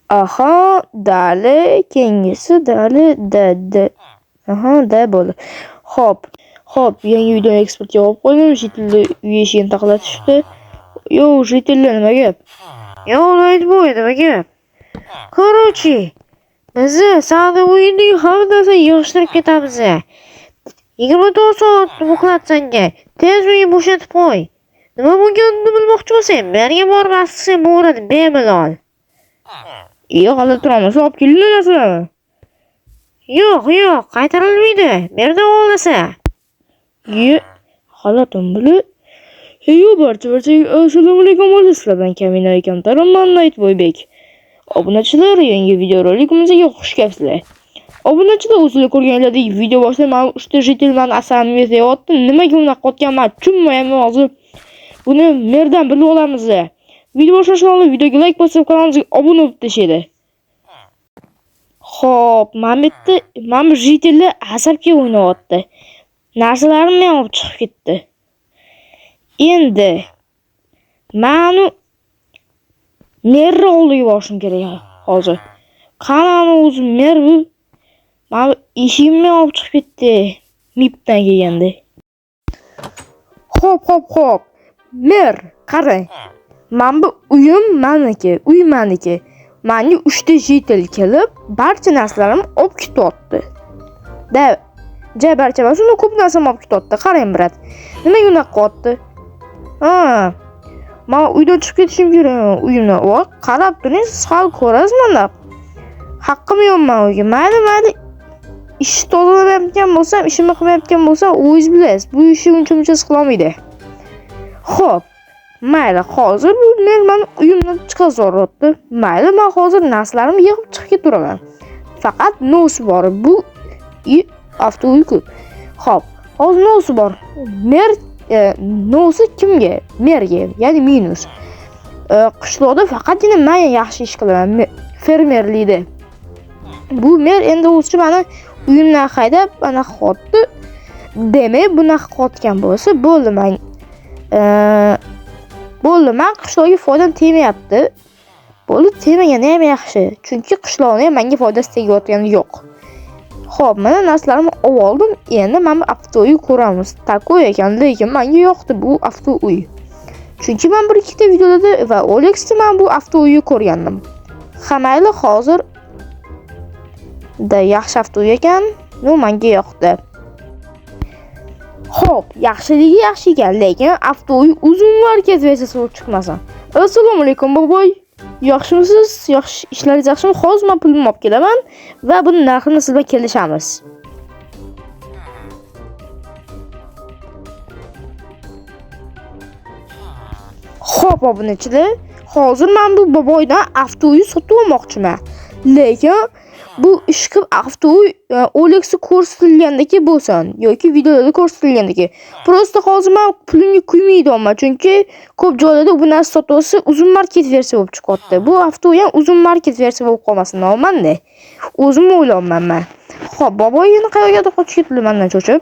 Aha, dali, keyingisi dali, da bo'ldi. Xo'p, yangi video eksport javob qo'ydim. Jitilni uy eshigini taqlatishdi. Yo, jitilni nima gap? Yo, nima gap? Короче, biz savdo o'yinning hammasi yig'ishtirib ketamiz. 24 soat uxlatsanga, tez uyni bo'shatib qo'y. Nima bo'lganini bilmoqchi bo'lsang, menga borib asqisi bo'ladi bemalol. Hali turamiz, olib kelinglar narsalarni. Yo'q, qaytarilmaydi. Merda o'lasa. Holatim bilib. Barcha assalomu alaykum sizlar bilan Kamina ekantarim, men Nightboybek. Obunachilar, yangi videorolikimizga xush kelibsizlar. Obunachilar, o'zingizlar ko'rganlaridek video boshida men 3 ta jitilman asamni yozayotdim. Nimaga unaqa qotganman tushunmayapman hozir. Buni merdan bilib olamiz. Video boshlashdan oldin videoga like bosib, kanalimizga obuna bo'lib tashlaydi. Xo'p, mana bu jitillar asabga o'ynayapti. Narsalarim men olib chiqib ketdi. Endi meni merni oldiga borishim kerak hozir. Qani o'zi mer bu? Mana eshigimni olib chiqib ketdi. Mipdan kelganda. Xo'p. Mer, qarang. Mana bu uyim meniki, uy meniki. Menga 3 ta jitil kelib, barcha narsalarimni olib ketyapti. Barcha emas, uni ko'p narsani olib ketyapti. Qarang, brat. Nimaga unaqa qilyapti? Men uydan chiqib ketishim kerak. Uyimni qarab turing, siz hal ko'rasiz menda. Haqqim yo'q men uyga. Mayli. Ish tozalamayotgan bo'lsam, ishimni qilmayotgan bo'lsam, o'zingiz bilasiz. Bu ishni uncha qila olmaydi. Xo'p. Mayli, hozir bu men uyimdan chiqazoryapti. Mayli, men hozir narsalarimni yig'ib chiqib ketiraman. Faqat no'si bor. Bu avtouy-ku. Xo'p, hozir no'si bor. Mer no'si kimga? Merga, ya'ni minus. Qishloqda faqatgina men yaxshi ish qilaman. Fermerlikda. Bu mer endi o'zi meni uyimdan haydab, mana qotdi. Demak, bunaqa qotgan bo'lsa, bo'ldi men. Men qishloqqa foydam tegmayapti. Bo'ldi, tegmagani ham yaxshi. Chunki qishloqning menga foydasi tegayotgani yo'q. Xo'p, mana narsalarimni oldim. Endi men bu avtouy ko'ramiz. Takoy ekan, lekin menga yoqdi bu avtouy. Chunki men bir ikkita videoda va OLXda men bu avtouyni ko'rgandim. Mayli, hozir yaxshi avtouy ekan, menga yoqdi. Xo'p, yaxshiligi yaxshi ekan, lekin avtouy uzun markaz versiyasi bo'lib chiqmasin. Assalomu alaykum boboy. Yaxshimisiz? Ishlaringiz yaxshimi? Hozir men pulimni olib kelaman va buni narxini siz bilan kelishamiz. Xo'p, obunachilar, hozir men bu boboydan avtouy sotib olmoqchiman. Lekin bu ishqi avtouy OLXda ko'rsatilgandagi bo'lsin yoki videolarda ko'rsatilgandagi. Prosta hozir men pulimga quymayapman, chunki ko'p joylarda bu narsa sotuvsi uzun market versiya bo'lib chiqyapti. Bu avtouy ham uzun market versiya bo'lib qolmasin, nomanda. O'zim o'ylayman men. Xo'p, boboy yana qayerga qochib ketdi mendan cho'chib?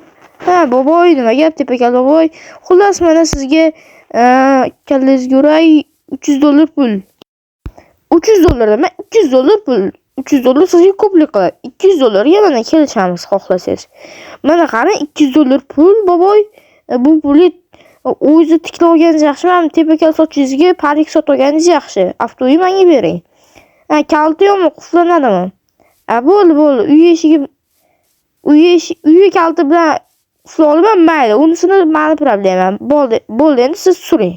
Boboy, nima gap tepaga boboy? Xullas, mana sizga kallangizga uray $300 pul. $300 emas, $200 pul. $300 sizga ko'plik qiladi. $200 yana kelishamiz xohlasangiz. Mana qarang, $200 pul boboy. Bu pulni o'zingiz tiklab olganingiz yaxshi, men tepakal sochingizga parik sotib olganingiz yaxshi. Avtouy menga bering. Kalti yo'qmi, quflanadimi? Bo'ldi. Uy kalti bilan qufla olaman, mayli. Unisini meni problemam. Bo'ldi, endi siz suring.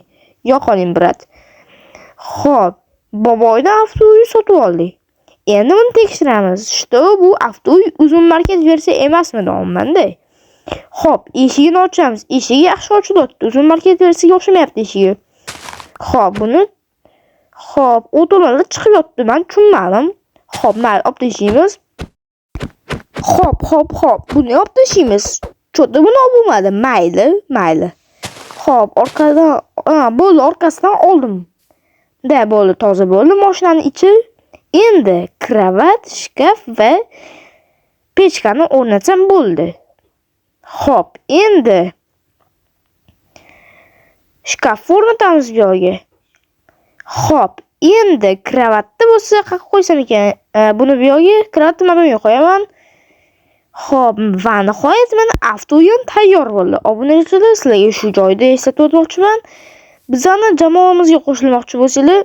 Yo'qoling, brat. Xo'p, boboydan avtouy sotib oldik. Endi buni tekshiramiz. Bu avtouy uzun markaz versiya emasmi deyapman-da. Xo'p, eshigini ochamiz. Eshigi yaxshi ochilyapti. Uzun markaz versiyaga o'xshamayapti eshigi. Xo'p, o'to'lari chiqib yotdi. Men tushunmadim. Xo'p, mayli, olib tashlaymiz. Xo'p. Buni olib tashlaymiz. Cho'ta buni olib bo'lmadi. Mayli. Xo'p, bo'ldi, orqasidan oldim. Bo'ldi, toza bo'ldi mashinaning ichi. Endi kravat, shkaf va pechkani o'rnatsam bo'ldi. Xo'p, endi shkaf o'rnatamiz bu yo'lga. Xo'p, Endi kravatda bo'lsa qayerga qo'ysam ekan? Buni bu yoqqa kravatni mana bu yoqqa qo'yaman. Xo'p, va nihoyat mana avtoyam tayyor bo'ldi. Obunachilar, sizlarga shu joyda eslatib o'tmoqchiman. Bizning jamoamizga qo'shilmoqchi bo'lsangiz,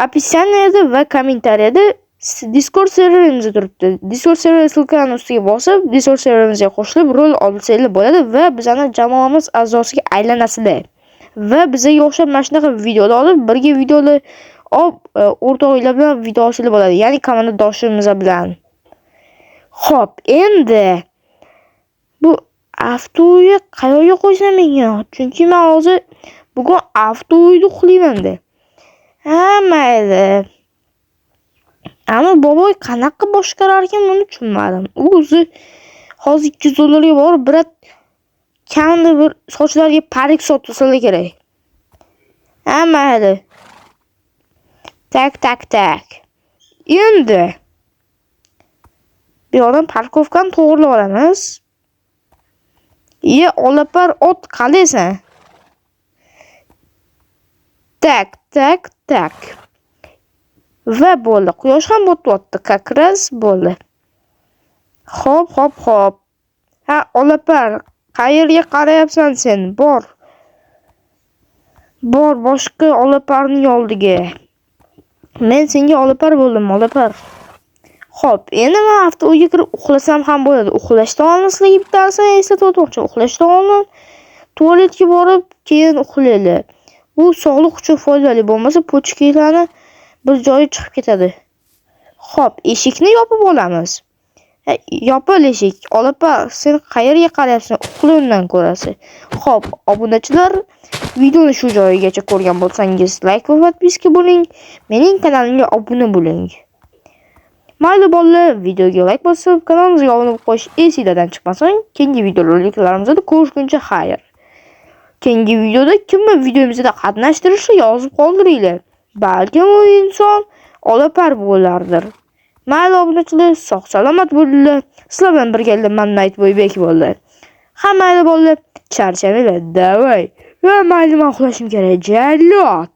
описаниеda va kommentariyada Discord serverimiz turibdi. Discord server ссылкаning ustiga bosib, Discord serverimizga qo'shilib rol olsangiz bo'ladi va bizning jamoamiz a'zosiga aylanasizlar. Va bizga o'xshab mana shunaqa videolar olib, birga videolar olib, o'rtoqlar bilan video olsangiz bo'ladi. Ya'ni komandoshimiz bilan. Xo'p, endi bu avtoyni qayerga qo'ysam ekan? Chunki men hozir bugun avtoyni uxlayman-da. Ha, mayli. Ammo boboy qanaqa boshqarar ekan, buni tushunmadim. U o'zi hozir 200 dollarga borib, bir kamida bir sochlarga parik sotsa kerak. Ha, mayli. Tak. Endi bu yoqdan parkovkani to'g'rilab olamiz. Olapar ot qalaysan? Tak. Va bo'ldi. Quyosh ham botyapti, kakras bo'ldi. Xo'p. Ha, olapar, qayerga qarayapsan sen? Bor boshqa olaparning oldiga. Men senga olapar bo'ldim, olapar. Xo'p, endi men avtoga kirib uxlasam ham bo'ladi. Uxlashdan oldin sizlarga bitta narsa eslatib o'tmoqchi. Uxlashdan oldin tualetga borib, keyin uxlaylik. Bu sog'liq uchun foydali, bo'lmasa pochkalarni bir joyi chiqib ketadi. Xo'p, eshikni yopib olamiz. Yopil eshik. Olapar, sen qayerga qarayapsan? Uxlayotgan ko'rasiz. Xo'p, obunachilar, videoni shu joyigacha ko'rgan bo'lsangiz, like va podpiska bo'ling. Mening kanalimga obuna bo'ling. Mayli bolalar, videoga like bosib, kanalimizga obuna bo'lib qo'yish esingizdan chiqmasin. Keyingi videolarimizda ko'rishguncha xayr. Keyingi videoda kimni videomizda qatnashtirishni yozib qoldiringlar. Balkim u inson olapar bo'lardir. Mayli obunachilar, sog' salomat bo'linglar. Sizlar bilan birgalikda men Nightboy Bek bo'ldi. Ha, mayli bolalar, charchamanglar, davay. Va mayli, men uxlashim kerak, jallod.